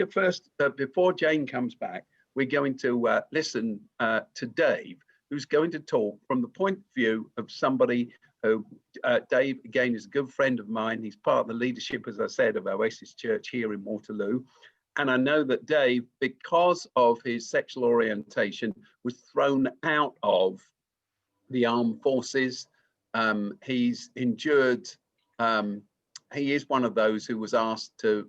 to first, before Jane comes back, we're going to listen to Dave, who's going to talk from the point of view of somebody who, Dave, again, is a good friend of mine. He's part of the leadership, as I said, of Oasis Church here in Waterloo. And I know that Dave, because of his sexual orientation, was thrown out of the armed forces. He's endured, he is one of those who was asked to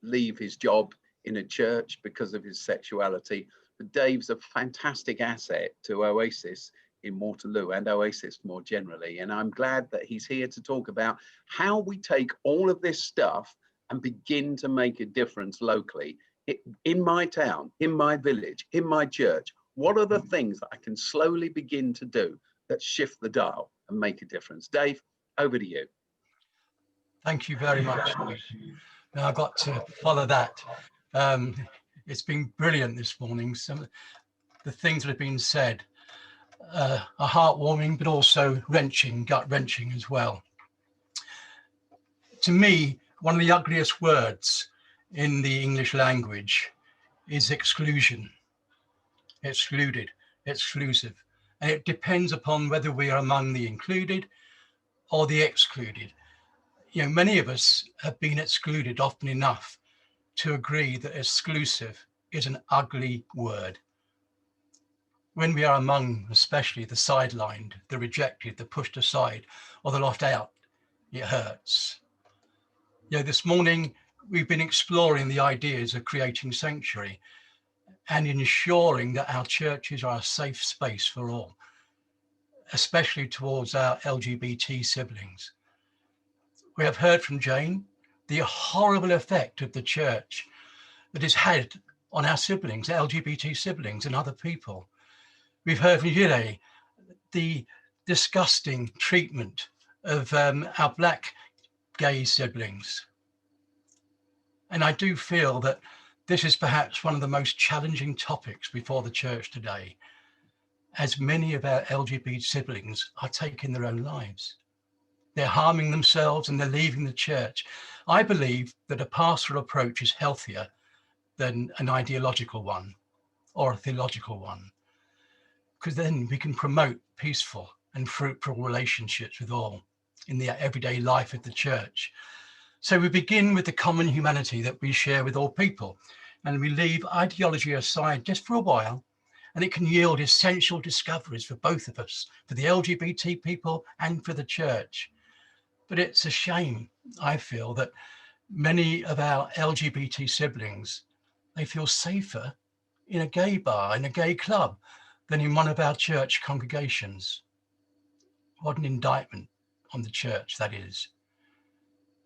leave his job in a church because of his sexuality. But Dave's a fantastic asset to Oasis in Waterloo and Oasis more generally. And I'm glad that he's here to talk about how we take all of this stuff and begin to make a difference locally in my town, in my village, in my church. What are the things that I can slowly begin to do that shift the dial and make a difference? Dave, over to you. Thank you very much. Now I've got to follow that. It's been brilliant this morning. Some of the things that have been said are heartwarming, but also wrenching, gut-wrenching as well. To me, one of the ugliest words in the English language is exclusion. Excluded, exclusive. And it depends upon whether we are among the included or the excluded. You know, many of us have been excluded often enough to agree that exclusive is an ugly word. When we are among, especially the sidelined, the rejected, the pushed aside, or the left out, it hurts. You know, this morning we've been exploring the ideas of creating sanctuary and ensuring that our churches are a safe space for all, especially towards our LGBT siblings. We have heard from Jane the horrible effect of the church that it's had on our siblings, LGBT siblings and other people. We've heard from Yule the disgusting treatment of our Black gay siblings. And I do feel that this is perhaps one of the most challenging topics before the church today, as many of our LGBT siblings are taking their own lives. They're harming themselves and they're leaving the church. I believe that a pastoral approach is healthier than an ideological one or a theological one, because then we can promote peaceful and fruitful relationships with all in the everyday life of the church. So we begin with the common humanity that we share with all people, and we leave ideology aside just for a while, and it can yield essential discoveries for both of us, for the LGBT people and for the church. But it's a shame, I feel, that many of our LGBT siblings, they feel safer in a gay bar, in a gay club, than in one of our church congregations. What an indictment on the church that is.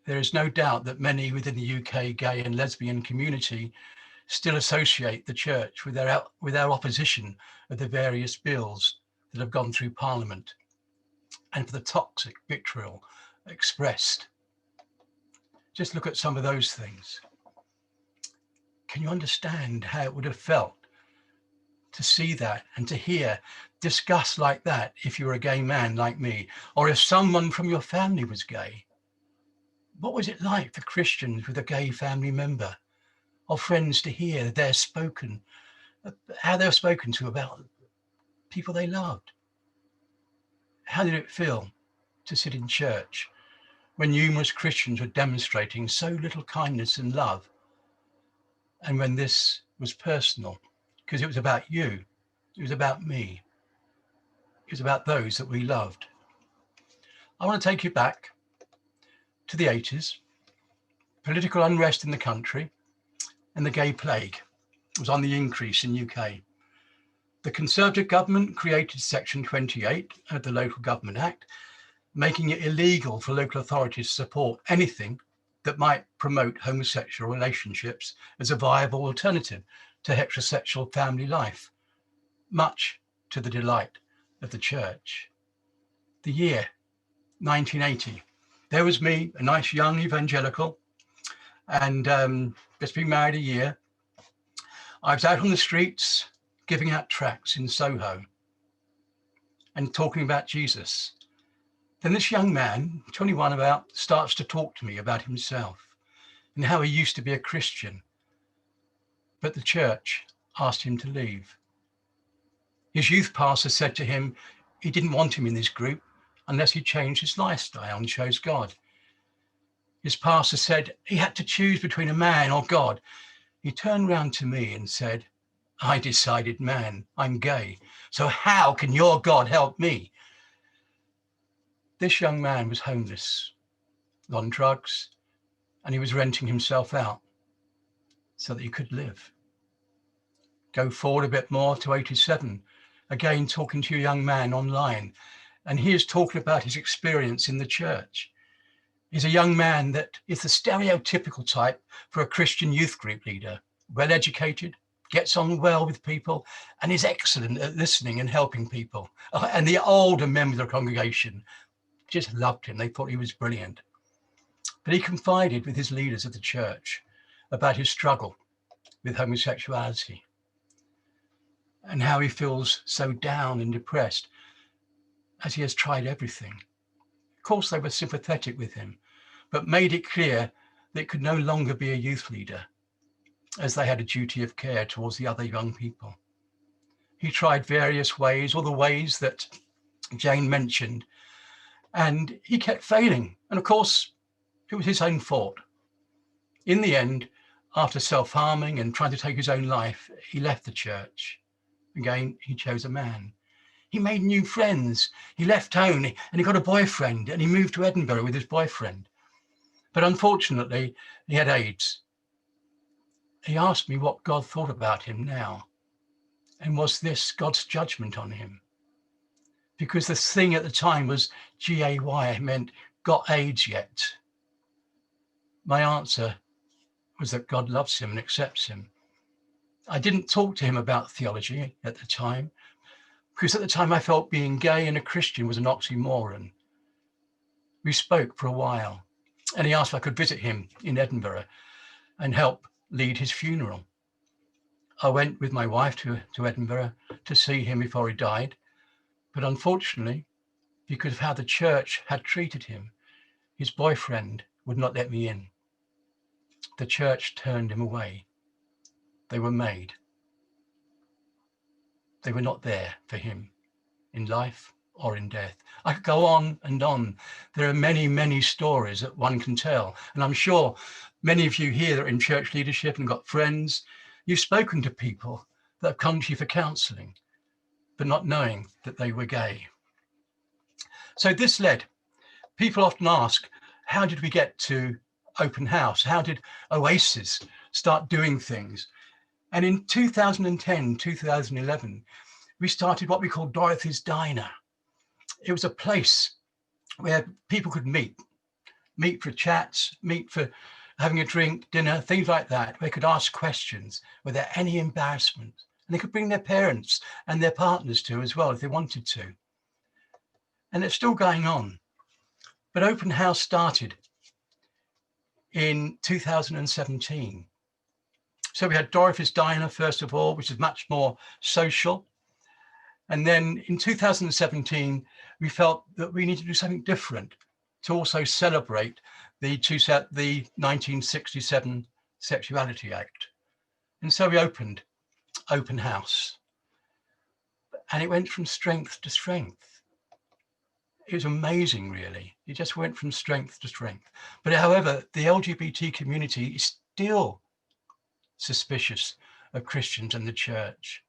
There is no doubt that many within the UK gay and lesbian community still associate the church with our opposition of the various bills that have gone through Parliament and for the toxic vitriol expressed. Just look at some of those things. Can you understand how it would have felt to see that and to hear discussed like that if you were a gay man like me, or if someone from your family was gay? What was it like for Christians with a gay family member or friends to hear they're spoken, how they're spoken to about people they loved? How did it feel to sit in church when numerous Christians were demonstrating so little kindness and love, and when this was personal, because it was about you, it was about me, it was about those that we loved? I want to take you back to the 80s, political unrest in the country, and the gay plague was on the increase in UK. The Conservative government created Section 28 of the Local Government Act, making it illegal for local authorities to support anything that might promote homosexual relationships as a viable alternative to heterosexual family life, much to the delight of the church. The year 1980, there was me, a nice young evangelical, and just been married a year. I was out on the streets giving out tracts in Soho and talking about Jesus. Then this young man, 21 about, starts to talk to me about himself and how he used to be a Christian. but the church asked him to leave. His youth pastor said to him he didn't want him in this group unless he changed his lifestyle and chose God. His pastor said he had to choose between a man or God. He turned round to me and said, I decided man, I'm gay. So how can your God help me? This young man was homeless, on drugs, and he was renting himself out so that he could live. Go forward a bit more to 87, again talking to a young man online, and he is talking about his experience in the church. He's a young man that is the stereotypical type for a Christian youth group leader, well educated, gets on well with people, and is excellent at listening and helping people. And the older members of the congregation just loved him. They thought he was brilliant. But he confided with his leaders of the church about his struggle with homosexuality and how he feels so down and depressed as he has tried everything. Of course, they were sympathetic with him, but made it clear that it could no longer be a youth leader, as they had a duty of care towards the other young people. He tried various ways, all the ways that Jane mentioned, and he kept failing. And of course, it was his own fault. In the end, after self-harming and trying to take his own life, he left the church. Again, he chose a man. He made new friends. He left home and he got a boyfriend and he moved to Edinburgh with his boyfriend. But unfortunately, he had AIDS. He asked me what God thought about him now. And was this God's judgment on him? Because the thing at the time was G-A-Y, meant got AIDS yet? My answer was that God loves him and accepts him. I didn't talk to him about theology at the time, because at the time I felt being gay and a Christian was an oxymoron. We spoke for a while, and he asked if I could visit him in Edinburgh and help lead his funeral. I went with my wife to Edinburgh to see him before he died, but unfortunately, because of how the church had treated him, his boyfriend would not let me in. The church turned him away. They were made. They were not there for him in life or in death. I could go on and on. There are many, many stories that one can tell. And I'm sure many of you here that are in church leadership and got friends, you've spoken to people that have come to you for counselling, but not knowing that they were gay. So this led, people often ask, how did we get to Open House? How did Oasis start doing things? And in 2010, 2011, we started what we call Dorothy's Diner. It was a place where people could meet for chats, meet for having a drink, dinner, things like that. They could ask questions without any embarrassment. And they could bring their parents and their partners to as well if they wanted to. And it's still going on. But Open House started in 2017. So we had Dorothy's Diner, first of all, which is much more social. And then in 2017, we felt that we needed to do something different to also celebrate the 1967 Sexuality Act. And so we opened Open House. And it went from strength to strength. It was amazing, really. It just went from strength to strength. But however, the LGBT community is still suspicious of Christians and the church.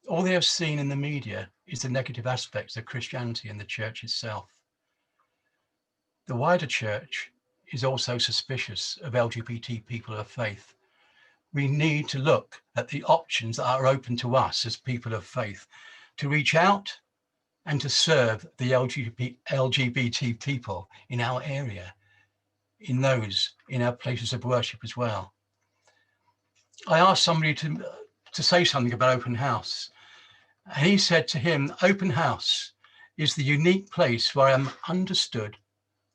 All they have seen in the media is the negative aspects of Christianity and the church itself. The wider church is also suspicious of LGBT people of faith. We need to look at the options that are open to us as people of faith to reach out and to serve the LGBT people in our area, in our places of worship as well. I asked somebody to say something about Open House. And he said to him, Open House is the unique place where I'm understood,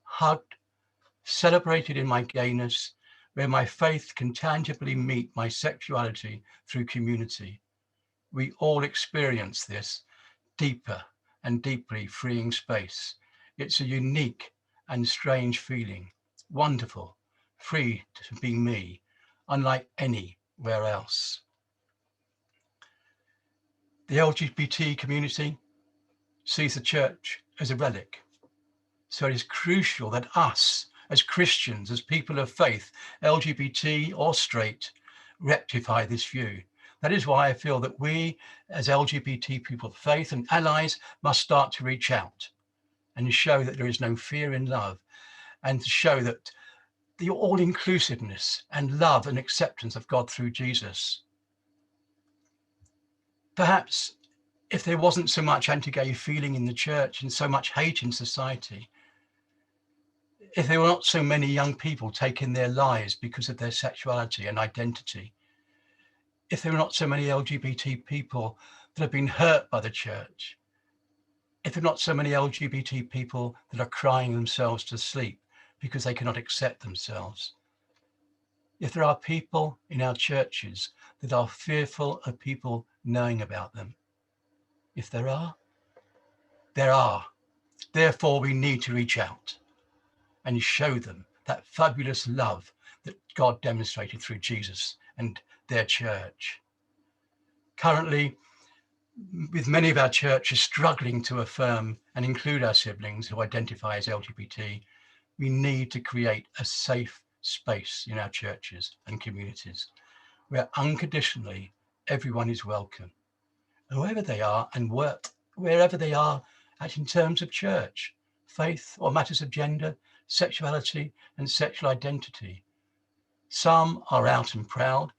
hugged, celebrated in my gayness, where my faith can tangibly meet my sexuality through community. We all experience this deeper and deeply freeing space. It's a unique and strange feeling, wonderful, free to be me, unlike any where else? The LGBT community sees the church as a relic. So it is crucial that us, as Christians, as people of faith, LGBT or straight, rectify this view. That is why I feel that we, as LGBT people of faith and allies, must start to reach out and show that there is no fear in love, and to show that the all-inclusiveness and love and acceptance of God through Jesus. Perhaps if there wasn't so much anti-gay feeling in the church and so much hate in society, if there were not so many young people taking their lives because of their sexuality and identity, if there were not so many LGBT people that have been hurt by the church, if there are not so many LGBT people that are crying themselves to sleep because they cannot accept themselves, if there are people in our churches that are fearful of people knowing about them, if there are, there are. Therefore, we need to reach out and show them that fabulous love that God demonstrated through Jesus and their church. Currently, with many of our churches struggling to affirm and include our siblings who identify as LGBT, we need to create a safe space in our churches and communities where unconditionally everyone is welcome, whoever they are and wherever they are in terms of church, faith, or matters of gender, sexuality, and sexual identity. Some are out and proud,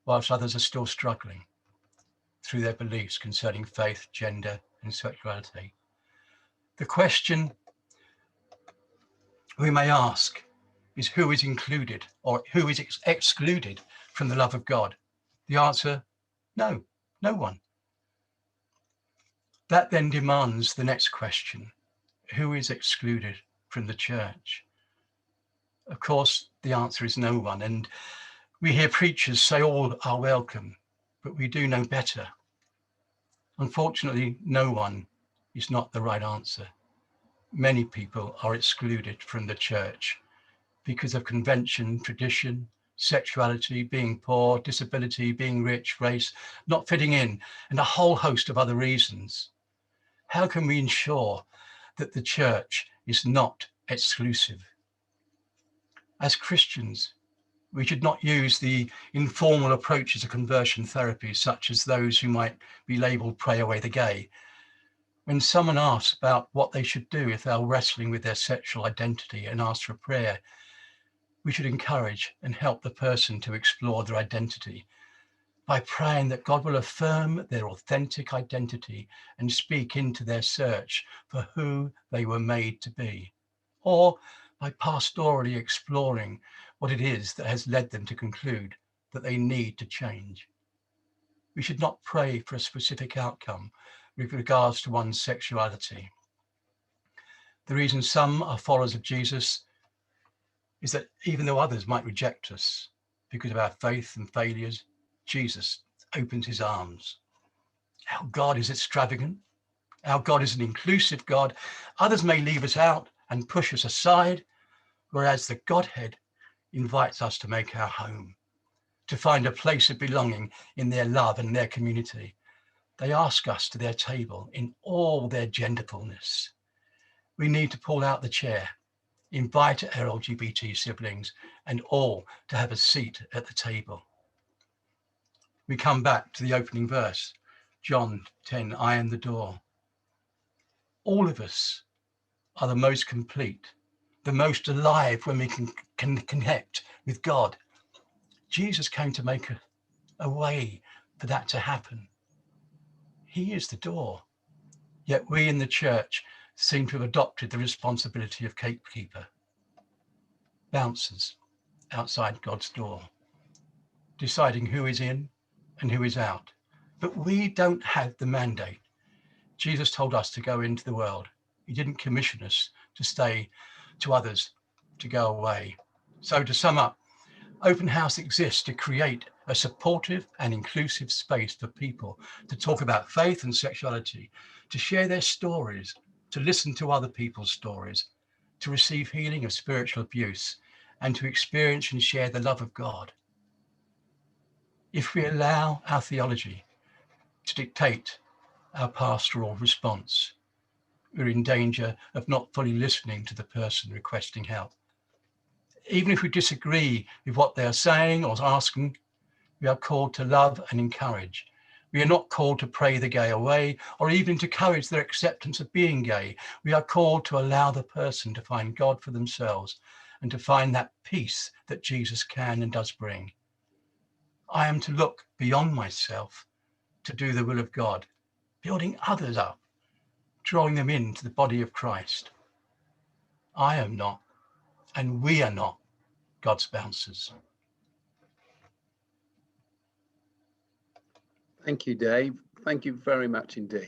whilst others are still struggling through their beliefs concerning faith, gender, and sexuality. The question we may ask is who is included or who is excluded from the love of God? The answer, no one. That then demands the next question: who is excluded from the church? Of course, the answer is no one. And we hear preachers say all are welcome, but we do know better. Unfortunately, no one is not the right answer. Many people are excluded from the church because of convention, tradition, sexuality, being poor, disability, being rich, race, not fitting in, and a whole host of other reasons. How can we ensure that the church is not exclusive? As Christians, we should not use the informal approaches of conversion therapy, such as those who might be labeled pray away the gay. When someone asks about what they should do if they're wrestling with their sexual identity and ask for prayer, we should encourage and help the person to explore their identity by praying that God will affirm their authentic identity and speak into their search for who they were made to be, or by pastorally exploring what it is that has led them to conclude that they need to change. We should not pray for a specific outcome with regards to one's sexuality. The reason some are followers of Jesus is that even though others might reject us because of our faith and failures, Jesus opens his arms. Our God is extravagant. Our God is an inclusive God. Others may leave us out and push us aside, whereas the Godhead invites us to make our home, to find a place of belonging in their love and their community. They ask us to their table in all their genderfulness. We need to pull out the chair, invite our LGBT siblings and all to have a seat at the table. We come back to the opening verse, John 10, I am the door. All of us are the most complete, the most alive when we can connect with God. Jesus came to make a way for that to happen. He is the door. Yet we in the church seem to have adopted the responsibility of gatekeeper, bouncers outside God's door, deciding who is in and who is out. But we don't have the mandate. Jesus told us to go into the world. He didn't commission us to stay, to others to go away. So to sum up, Open House exists to create a supportive and inclusive space for people to talk about faith and sexuality, to share their stories, to listen to other people's stories, to receive healing of spiritual abuse, and to experience and share the love of God. If we allow our theology to dictate our pastoral response, we're in danger of not fully listening to the person requesting help. Even if we disagree with what they are saying or asking, we are called to love and encourage. We are not called to pray the gay away or even to encourage their acceptance of being gay. We are called to allow the person to find God for themselves and to find that peace that Jesus can and does bring. I am to look beyond myself to do the will of God, building others up, drawing them into the body of Christ. I am not, and we are not, God's bouncers. Thank you, Dave. Thank you very much indeed.